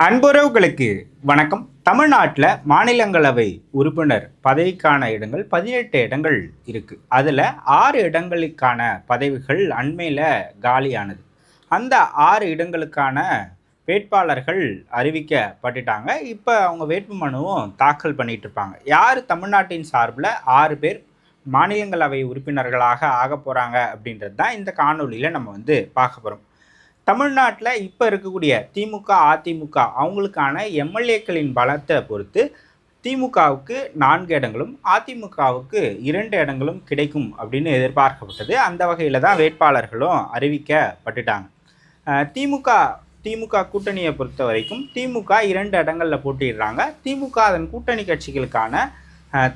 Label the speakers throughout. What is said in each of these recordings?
Speaker 1: அன்புறவுகளுக்கு வணக்கம். தமிழ்நாட்டில் மாநிலங்களவை உறுப்பினர் பதவிக்கான இடங்கள் 18 இடங்கள் இருக்குது. அதில் 6 இடங்களுக்கான பதவிகள் அண்மையில் காலியானது. அந்த 6 இடங்களுக்கான வேட்பாளர்கள் அறிவிக்கப்பட்டுட்டாங்க. இப்போ அவங்க வேட்பு மனுவும் தாக்கல் பண்ணிட்டு இருப்பாங்க. யார் தமிழ்நாட்டின் சார்பில் 6 பேர் மாநிலங்களவை உறுப்பினர்களாக ஆக போகிறாங்க அப்படின்றது தான் இந்த காணொலியில் நம்ம பார்க்க போகிறோம். தமிழ்நாட்டில் இப்போ இருக்கக்கூடிய திமுக, அதிமுக அவங்களுக்கான எம்எல்ஏக்களின் பலத்தை பொறுத்து திமுகவுக்கு 4 இடங்களும் அதிமுகவுக்கு 2 இடங்களும் கிடைக்கும் அப்படின்னு எதிர்பார்க்கப்பட்டது. அந்த வகையில் தான் வேட்பாளர்களும் அறிவிக்கப்பட்டுட்டாங்க. திமுக கூட்டணியை பொறுத்த வரைக்கும் திமுக 2 இடங்களில் போட்டிடுறாங்க. திமுக அதன் கூட்டணி கட்சிகளுக்கான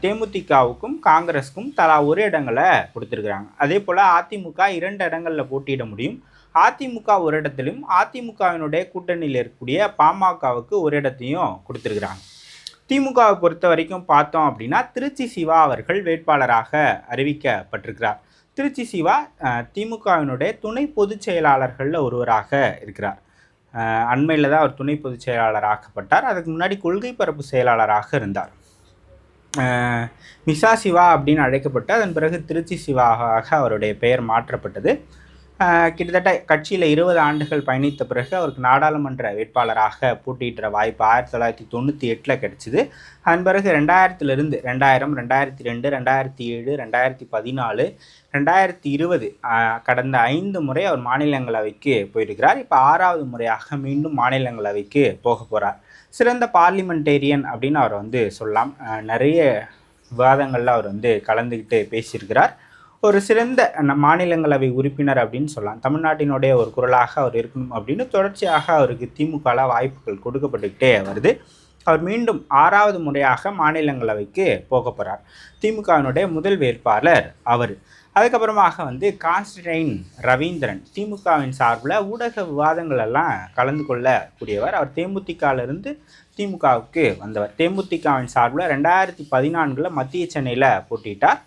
Speaker 1: தேமுதிகவுக்கும் காங்கிரஸுக்கும் தலா 1 இடங்களை கொடுத்துருக்குறாங்க. அதே போல் அதிமுக 2 இடங்களில் போட்டியிட முடியும். அதிமுக 1 இடத்திலும் அதிமுகவினுடைய கூட்டணியில் இருக்கக்கூடிய பாமகவுக்கு 1 இடத்தையும் கொடுத்துருக்குறாங்க. திமுகவை பொறுத்த வரைக்கும் பார்த்தோம் அப்படின்னா திருச்சி சிவா அவர்கள் வேட்பாளராக அறிவிக்கப்பட்டிருக்கிறார். திருச்சி சிவா திமுகவினுடைய துணை பொதுச் செயலாளர்களில் ஒருவராக இருக்கிறார். அண்மையில் தான் அவர் துணை பொதுச் செயலாளராக்கப்பட்டார். அதுக்கு முன்னாடி கொள்கை பரப்பு செயலாளராக இருந்தார். மிசா சிவா அப்படின்னு அழைக்கப்பட்டு அதன் பிறகு திருச்சி சிவாவாக அவருடைய பெயர் மாற்றப்பட்டது. கிட்டத்தட்ட கட்சியில் 20 ஆண்டுகள் பயணித்த பிறகு அவருக்கு நாடாளுமன்ற வேட்பாளராக போட்டியிட்ட வாய்ப்பு 1998 கிடைச்சிது. அதன் பிறகு 2000, 2002, 2007, 2014, 2020 கடந்த 5 முறை அவர் மாநிலங்களவைக்கு போயிருக்கிறார். இப்போ 6வது முறையாக மீண்டும் மாநிலங்களவைக்கு போக போகிறார். சிறந்த பார்லிமெண்டேரியன் அப்படின்னு அவர் சொல்லலாம். நிறைய விவாதங்களில் அவர் கலந்துக்கிட்டு பேசியிருக்கிறார். ஒரு சிறந்த மாநிலங்களவை உறுப்பினர் அப்படின்னு சொல்லலாம். தமிழ்நாட்டினுடைய ஒரு குரலாக அவர் இருக்கணும் அப்படின்னு தொடர்ச்சியாக அவருக்கு திமுகவில் வாய்ப்புகள் கொடுக்கப்பட்டுக்கிட்டே வருது. அவர் மீண்டும் 6வது முறையாக மாநிலங்களவைக்கு போக போகிறார். திமுகவினுடைய முதல் வேட்பாளர் அவர். அதுக்கப்புறமாக கான்ஸ்டன்டைன் ரவீந்திரன் திமுகவின் சார்பில் ஊடக விவாதங்கள் எல்லாம் கலந்து கொள்ளக்கூடியவர். அவர் தேமுதிகவிலிருந்து திமுகவுக்கு வந்தவர். தேமுதிகவின் சார்பில் 2014 மத்திய சென்னையில் போட்டிட்டார்.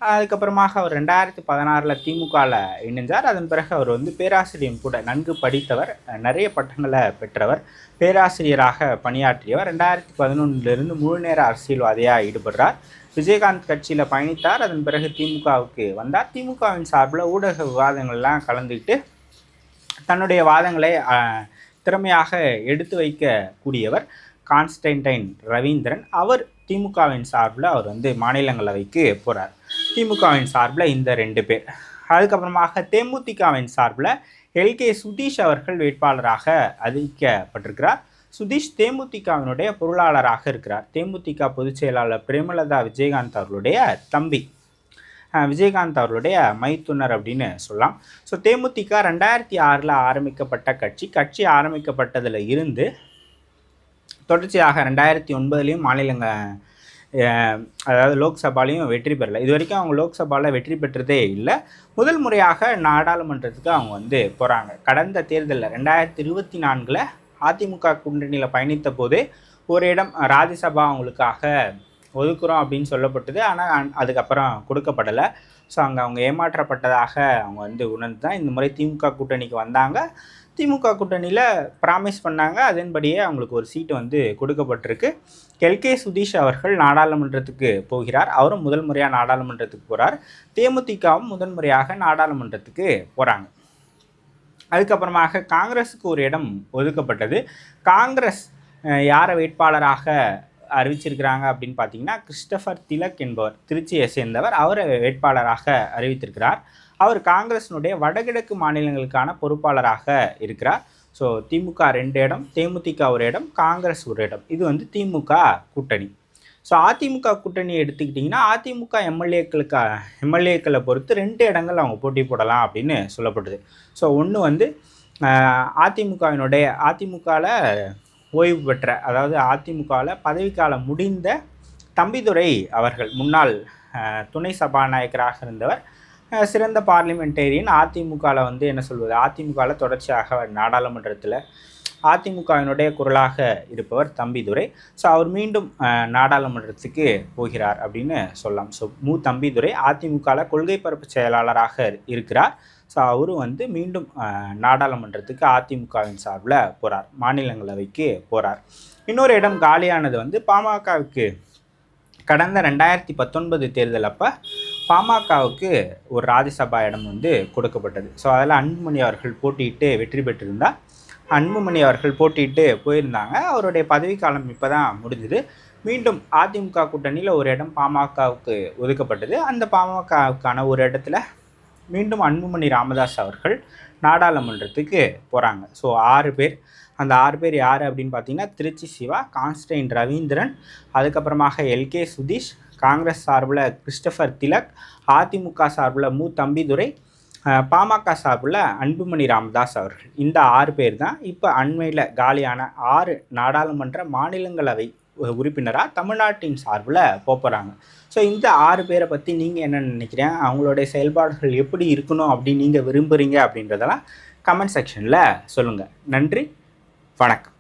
Speaker 1: அதுக்கப்புறமாக அவர் 2016 திமுகவில் இணைஞ்சார். அதன் பிறகு அவர் பேராசிரியரும் கூட, நன்கு படித்தவர், நிறைய பட்டங்களை பெற்றவர், பேராசிரியராக பணியாற்றியவர். 2011 முழு நேர அரசியல்வாதியாக ஈடுபடுறார். விஜயகாந்த் கட்சியில் பயணித்தார். அதன் பிறகு திமுகவுக்கு வந்தார். திமுகவின் சார்பில் ஊடக விவாதங்கள்லாம் கலந்துக்கிட்டு தன்னுடைய வாதங்களை திறமையாக எடுத்து வைக்கக்கூடியவர் கான்ஸ்டன்டைன் ரவீந்திரன். அவர் திமுகவின் சார்பில் அவர் மாநிலங்களவைக்கு போகிறார். திமுகவின் சார்பில் இந்த 2 பேர். அதுக்கப்புறமாக தேமுதிகவின் சார்பில் எல்கே சுதீஷ் அவர்கள் வேட்பாளராக அறிவிக்கப்பட்டிருக்கிறார். சுதீஷ் தேமுதிகவினுடைய பொருளாளராக இருக்கிறார். தேமுதிக பொதுச் செயலாளர் பிரேமலதா விஜயகாந்த் அவர்களுடைய தம்பி, விஜயகாந்த் அவர்களுடைய மைத்துனர் அப்படின்னு சொல்லலாம். ஸோ தேமுதிக 2006 ஆரம்பிக்கப்பட்ட கட்சி ஆரம்பிக்கப்பட்டதில் இருந்து தொடர்ச்சியாக 2009 அதாவது லோக்சபாலையும் வெற்றி பெறலை. இது வரைக்கும் அவங்க லோக்சபாவில் வெற்றி பெற்றதே இல்லை. முதல் முறையாக நாடாளுமன்றத்துக்கு அவங்க போகிறாங்க. கடந்த தேர்தலில் 2024 அதிமுக கூட்டணியில் பயணித்த போது 1 இடம் ராஜ்யசபா அவங்களுக்காக ஒதுக்குறோம் அப்படின்னு சொல்லப்பட்டது. ஆனால் அதுக்கப்புறம் கொடுக்கப்படலை. ஸோ அங்கே அவங்க ஏமாற்றப்பட்டதாக அவங்க உணர்ந்து தான் இந்த முறை திமுக கூட்டணிக்கு வந்தாங்க. திமுக கூட்டணியில் ப்ராமிஸ் பண்ணாங்க. அதன்படியே அவங்களுக்கு ஒரு சீட்டு கொடுக்கப்பட்டிருக்கு. எல்கே சுதீஷ் அவர்கள் நாடாளுமன்றத்துக்கு போகிறார். அவரும் முதல் முறையாக நாடாளுமன்றத்துக்கு போகிறார். தேமுதிகவும் முதல் முறையாக நாடாளுமன்றத்துக்கு போகிறாங்க. அதுக்கப்புறமாக காங்கிரஸுக்கு 1 இடம் ஒதுக்கப்பட்டது. காங்கிரஸ் யாரை வேட்பாளராக அறிவிச்சிருக்கிறாங்க அப்படின்னு பார்த்தீங்கன்னா கிறிஸ்டபர் திலக் என்பவர், திருச்சியை சேர்ந்தவர். அவரை வேட்பாளராக அறிவித்திருக்கிறார். அவர் காங்கிரஸினுடைய வடகிழக்கு மாநிலங்களுக்கான பொறுப்பாளராக இருக்கிறார். ஸோ திமுக 2 இடம், தேமுதிக 1 இடம், காங்கிரஸ் 1 இடம். இது திமுக கூட்டணி. ஸோ அதிமுக கூட்டணியை எடுத்துக்கிட்டிங்கன்னா அதிமுக எம்எல்ஏக்களை பொறுத்து 2 இடங்கள் அவங்க போட்டி போடலாம் அப்படின்னு சொல்லப்படுது. ஸோ ஒன்று அதிமுகவில் ஓய்வு பெற்ற, அதாவது அதிமுகவில் பதவிக்காலம் முடிந்த தம்பிதுரை அவர்கள், முன்னாள் துணை சபாநாயகராக இருந்தவர், சிறந்த பார்லிமெண்டேரியன். அதிமுகவில் என்ன சொல்வது, அதிமுகவில் தொடர்ச்சியாக நாடாளுமன்றத்தில் அதிமுகவினுடைய குரலாக இருப்பவர் தம்பிதுரை. ஸோ அவர் மீண்டும் நாடாளுமன்றத்துக்கு போகிறார் அப்படின்னு சொல்லலாம். ஸோ தம்பிதுரை அதிமுகவில் கொள்கை பரப்பு செயலாளராக இருக்கிறார். ஸோ அவரும் வந்து மீண்டும் நாடாளுமன்றத்துக்கு அதிமுகவின் சார்பில் போகிறார், மாநிலங்களவைக்கு போகிறார். இன்னொரு இடம் காலியானது வந்து பாமகவுக்கு கடந்த 2019 தேர்தல் அப்போ பாமகவுக்கு ஒரு ராஜ்யசபா இடம் வந்து கொடுக்கப்பட்டது. ஸோ அதில் அன்புமணி அவர்கள் போட்டியிட்டு வெற்றி பெற்றிருந்தால் அன்புமணி அவர்கள் போட்டியிட்டு போயிருந்தாங்க. அவருடைய பதவிக்காலம் இப்போ தான் முடிஞ்சுது. மீண்டும் அதிமுக கூட்டணியில் ஒரு இடம் பாமகவுக்கு ஒதுக்கப்பட்டது. அந்த பாமகவுக்கான ஒரு இடத்துல மீண்டும் அன்புமணி ராமதாஸ் அவர்கள் நாடாளுமன்றத்துக்கு போகிறாங்க. ஸோ 6 பேர். அந்த 6 பேர் யார் அப்படின்னு பார்த்தீங்கன்னா, திருச்சி சிவா, கான்ஸ்டைன் ரவீந்திரன், அதுக்கப்புறமாக எல்கே சுதீஷ், காங்கிரஸ் சார்பில் கிறிஸ்டபர் திலக், அதிமுக சார்பில் மு தம்பிதுரை, பாமக சார்பில் அன்புமணி ராமதாஸ் அவர்கள். இந்த 6 பேர் தான் இப்போ அண்மையில் காலியான 6 நாடாளுமன்ற மாநிலங்களவை உறுப்பினராக தமிழ்நாட்டின் சார்பில் போகிறாங்க. ஸோ இந்த 6 பேரை பற்றி நீங்கள் என்ன நினைக்கிறீங்க, அவங்களுடைய செயல்பாடுகள் எப்படி இருக்கணும் அப்படின்னு நீங்கள் விரும்புகிறீங்க அப்படின்றதெல்லாம் கமெண்ட் செக்ஷனில் சொல்லுங்கள். நன்றி, வணக்கம்.